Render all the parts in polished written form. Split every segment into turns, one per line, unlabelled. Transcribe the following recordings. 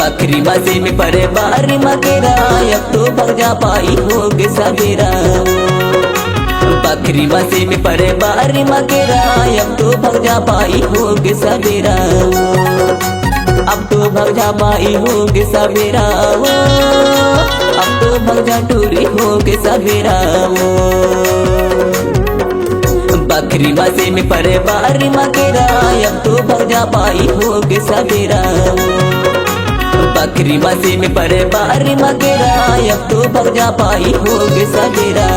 बकरी मसी में परे बारी मकेरा, अब तो भग जा पाई होगे सवेरा। बकरी मसी में परे बारी मकेरा, अब तो भग जा पाई होगे सवेरा। अब तो भग जा पाई होगे सवेरा, अब तो भग जा टूरी होगे सवेरा। बकरी मसी में परे बारी मकेरा, अब तो भग जा पाई होगे सवेरा। बकरी मसी में परे बारी मकेरा, अब तो भग जा पाई होगे सवेरा।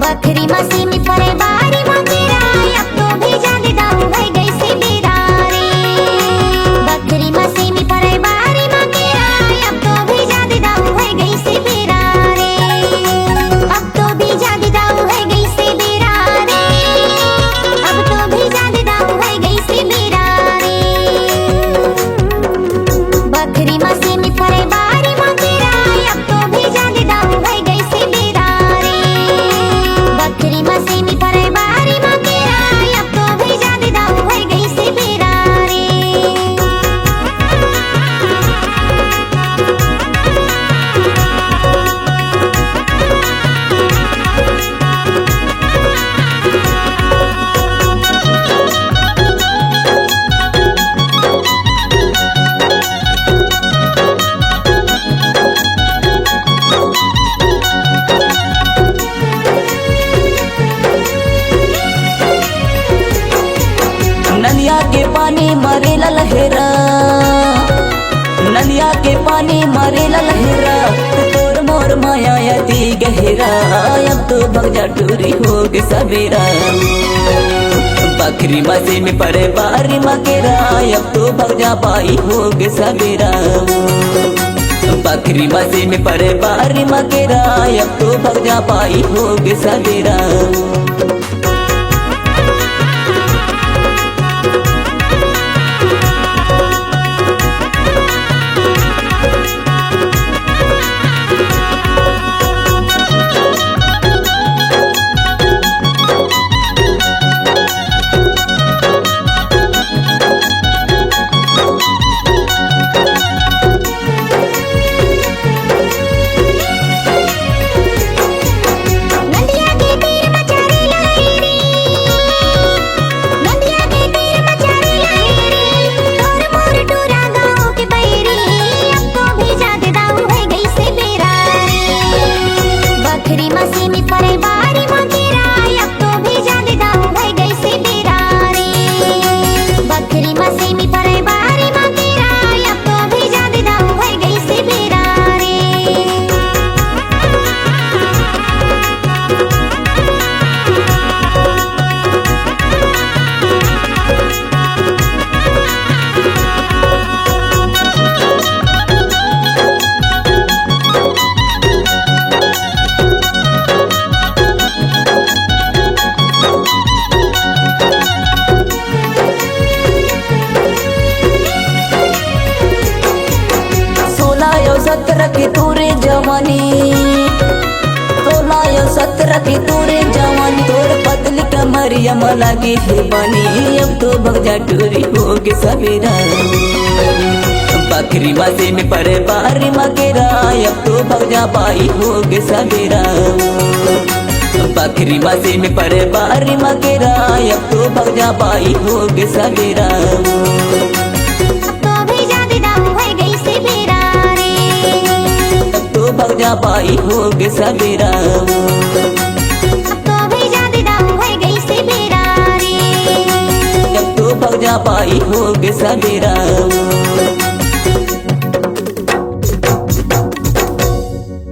बकरी मसी में परे बारी मकेरा, अब तो भेजा दे दाऊ है गई से मेरा रे। बकरी मसी में परे बारी मकेरा, अब तो भेजा दे दाऊ है गई से मेरा रे। अब तो भेजा दे दाऊ है गई से मेरा रे। अब तो भेजा दे दाऊ है गई से मेरा रे। बकरी मसी में परे बारी मकेरा, अब तो भेजा दे दाऊ है गई से मेरा रे। बकरी मसी में परे बारी मकेरा, अब तो भेजा दे दाऊ है गई से मेरा रे।
नदिया के पानी मारेला लहेरा, नदिया के पानी मारेला लहेरा, तोर मोर माया यति गहरा, अब तो भग जा टूरी होगे सवेरा। बकरी मसी में परे बारी मकेरा, अब तो भग जा पाई होगे सवेरा। बकरी मसी में परे बारी मकेरा, अब तो भग जा पाई होगे सवेरा। बकरी मसी में परे बारी मकेरा, अब तो भेजा दे दाऊ है गई से मेरा रे। बकरी मसी में परे बारी मकेरा, अब तो भेजा दे दाऊ है गई से मेरा रे। सत्रह की तोरे जवानी, 16-17 की तोरे जवानी, तोर पतली कमरिया मला की बनी, अब तो भग जा टूरी होगे सवेरा। बकरी मसी में परे बारी मकेरा, अब तो भग जा पाई होगे सवेरा। बकरी मसी में परे बारी मकेरा, अब तो भग जा पाई होगे सवेरा। भग जा पाई होगे सवेरा।
अब तो भेजा दे दाऊ है गई से मेरा रे।
अब तो भग जा पाई होगे सवेरा।